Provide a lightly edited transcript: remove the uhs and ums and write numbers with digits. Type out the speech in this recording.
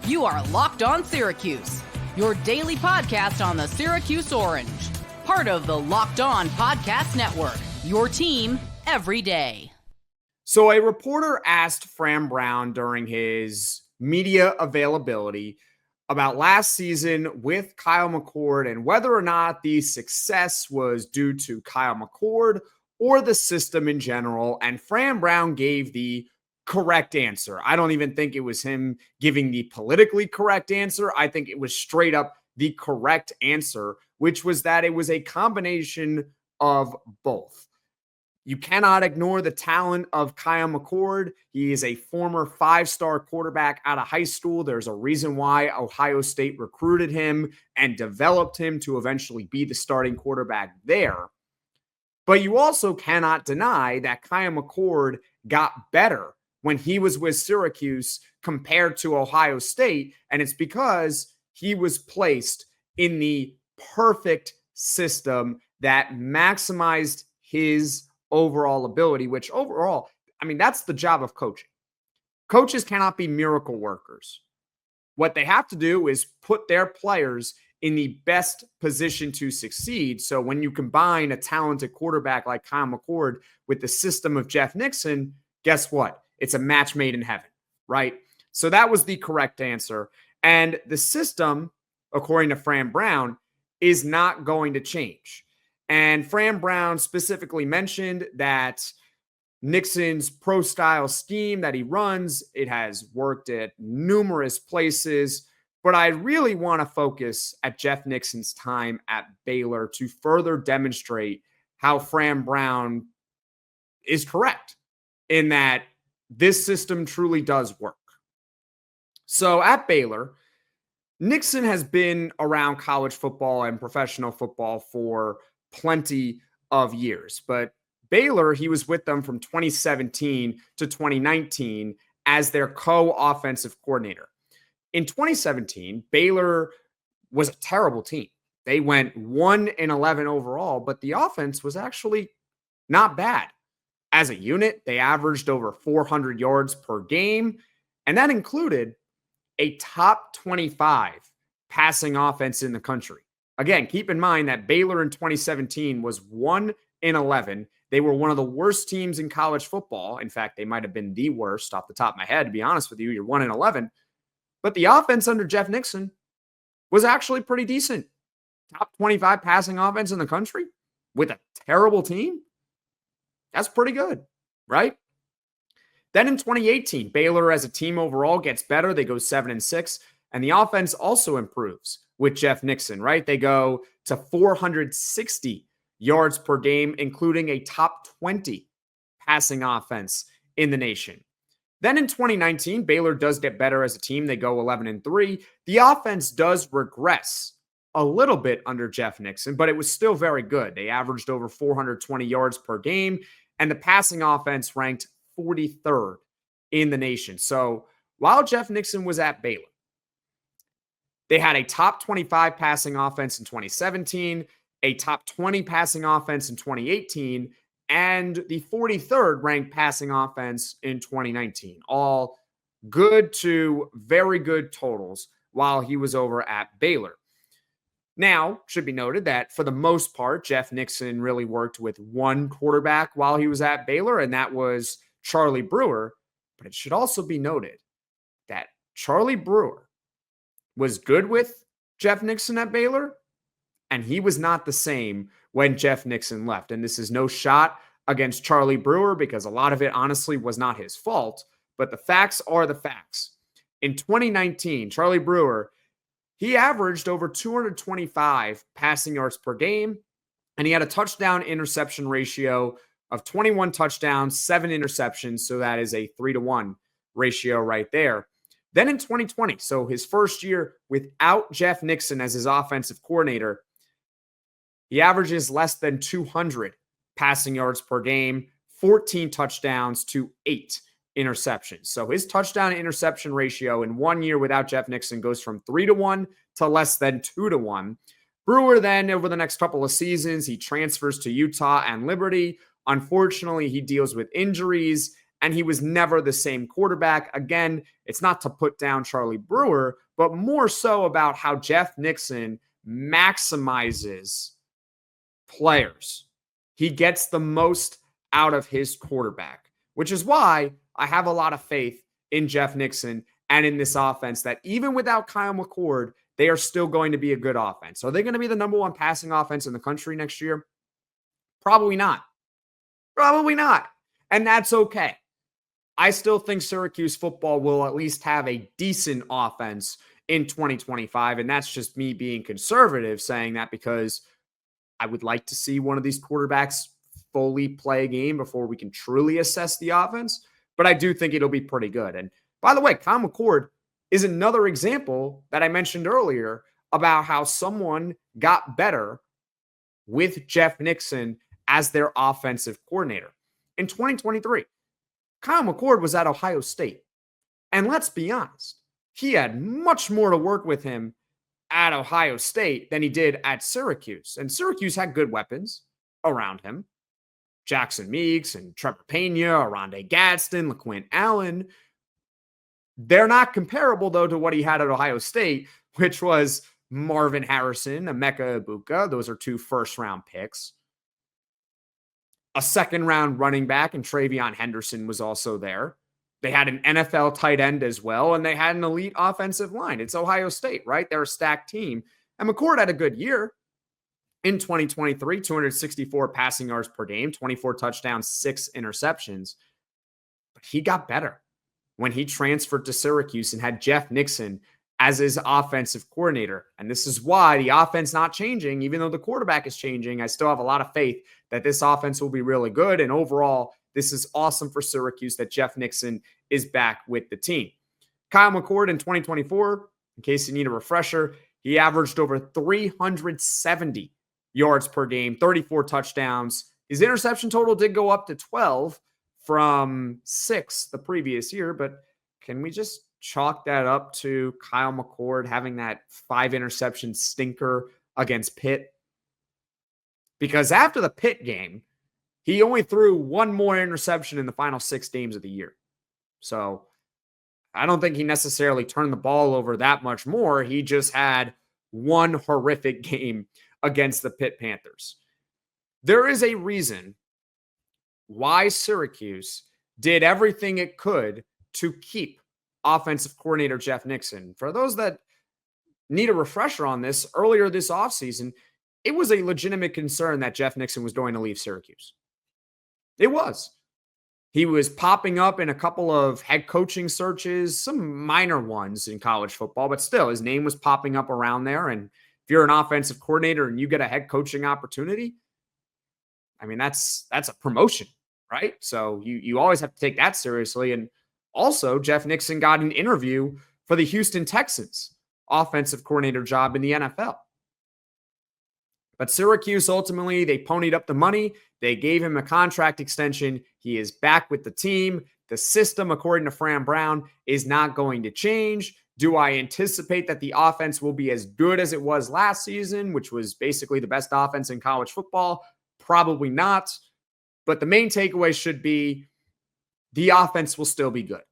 You are Locked On Syracuse, your daily podcast on the Syracuse Orange. Part of the Locked On Podcast Network, your team every day. So a reporter asked Fran Brown during his media availability about last season with Kyle McCord and whether or not the success was due to Kyle McCord or the system in general. And Fran Brown gave the correct answer. I don't even think it was him giving the politically correct answer. I think it was straight up the correct answer, which was that it was a combination of both. You cannot ignore the talent of Kyle McCord. He is a former five-star quarterback out of high school. There's a reason why Ohio State recruited him and developed him to eventually be the starting quarterback there. But you also cannot deny that Kyle McCord got better when he was with Syracuse compared to Ohio State, and it's because he was placed in the perfect system that maximized his overall ability, which overall, I mean, that's the job of coaching. Coaches cannot be miracle workers. What they have to do is put their players in the best position to succeed. So when you combine a talented quarterback like Kyle McCord with the system of Jeff Nixon, guess what? It's a match made in heaven, right? So that was the correct answer. And the system, according to Fran Brown, is not going to change. And Fran Brown specifically mentioned that Nixon's pro-style scheme that he runs, it has worked at numerous places. But I really want to focus at Jeff Nixon's time at Baylor to further demonstrate how Fran Brown is correct in that this system truly does work. So at Baylor, Nixon has been around college football and professional football for plenty of years. But Baylor, he was with them from 2017 to 2019 as their co-offensive coordinator. In 2017, Baylor was a terrible team. They went 1-11 overall, but the offense was actually not bad. As a unit, they averaged over 400 yards per game, and that included a top 25 passing offense in the country. Again, keep in mind that Baylor in 2017 was 1-11. They were one of the worst teams in college football. In fact, they might have been the worst off the top of my head, to be honest with you. You're 1-11. But the offense under Jeff Nixon was actually pretty decent. Top 25 passing offense in the country with a terrible team. That's pretty good, right? Then in 2018, Baylor as a team overall gets better. They go 7-6, and the offense also improves with Jeff Nixon, right? They go to 460 yards per game, including a top 20 passing offense in the nation. Then in 2019, Baylor does get better as a team. They go 11-3. The offense does regress a little bit under Jeff Nixon, but it was still very good. They averaged over 420 yards per game, and the passing offense ranked 43rd in the nation. So while Jeff Nixon was at Baylor, they had a top 25 passing offense in 2017, a top 20 passing offense in 2018, and the 43rd ranked passing offense in 2019. All good to very good totals while he was over at Baylor. Now, should be noted that for the most part, Jeff Nixon really worked with one quarterback while he was at Baylor, and that was Charlie Brewer. But it should also be noted that Charlie Brewer was good with Jeff Nixon at Baylor, and he was not the same when Jeff Nixon left. And this is no shot against Charlie Brewer because a lot of it honestly was not his fault, but the facts are the facts. In 2019, Charlie Brewer, he averaged over 225 passing yards per game, and he had a touchdown interception ratio of 21 touchdowns, 7 interceptions. So that is a 3-to-1 ratio right there. Then in 2020, so his first year without Jeff Nixon as his offensive coordinator, he averages less than 200 passing yards per game, 14 touchdowns to 8 interceptions. So his touchdown to interception ratio in 1 year without Jeff Nixon goes from 3-to-1 to less than 2-to-1. Brewer then, over the next couple of seasons, he transfers to Utah and Liberty. Unfortunately, he deals with injuries and he was never the same quarterback. Again, it's not to put down Charlie Brewer, but more so about how Jeff Nixon maximizes players. He gets the most out of his quarterback, which is why I have a lot of faith in Jeff Nixon and in this offense that even without Kyle McCord, they are still going to be a good offense. Are they going to be the number one passing offense in the country next year? Probably not. Probably not. And that's okay. I still think Syracuse football will at least have a decent offense in 2025. And that's just me being conservative saying that because I would like to see one of these quarterbacks fully play a game before we can truly assess the offense. But I do think it'll be pretty good. And by the way, Kyle McCord is another example that I mentioned earlier about how someone got better with Jeff Nixon as their offensive coordinator. In 2023, Kyle McCord was at Ohio State. And let's be honest, he had much more to work with him at Ohio State than he did at Syracuse. And Syracuse had good weapons around him. Jackson Meeks and Trevor Pena, Oronde Gadsden, LaQuint Allen. They're not comparable, though, to what he had at Ohio State, which was Marvin Harrison, Emeka Ibuka. Those are 2 first-round picks. A second-round running back, and Travion Henderson was also there. They had an NFL tight end as well, and they had an elite offensive line. It's Ohio State, right? They're a stacked team. And McCord had a good year in 2023, 264 passing yards per game, 24 touchdowns, 6 interceptions. But he got better when he transferred to Syracuse and had Jeff Nixon as his offensive coordinator. And this is why the offense not changing, even though the quarterback is changing, I still have a lot of faith that this offense will be really good. And overall, this is awesome for Syracuse that Jeff Nixon is back with the team. Kyle McCord in 2024, in case you need a refresher, he averaged over 370 yards per game, 34 touchdowns. His interception total did go up to 12 from 6 the previous year, but can we just chalk that up to Kyle McCord having that 5 interception stinker against Pitt? Because after the Pitt game, he only threw 1 more interception in the final 6 games of the year. So I don't think he necessarily turned the ball over that much more. He just had 1 horrific game against the Pitt Panthers. There is a reason why Syracuse did everything it could to keep offensive coordinator Jeff Nixon. For those that need a refresher on this, earlier this offseason, it was a legitimate concern that Jeff Nixon was going to leave Syracuse. It was. He was popping up in a couple of head coaching searches, some minor ones in college football, but still his name was popping up around there. And if you're an offensive coordinator and you get a head coaching opportunity, I mean, that's a promotion, right? So you always have to take that seriously. And also, Jeff Nixon got an interview for the Houston Texans offensive coordinator job in the NFL. But Syracuse, ultimately, they ponied up the money. They gave him a contract extension. He is back with the team. The system, according to Fran Brown, is not going to change. Do I anticipate that the offense will be as good as it was last season, which was basically the best offense in college football? Probably not. But the main takeaway should be the offense will still be good.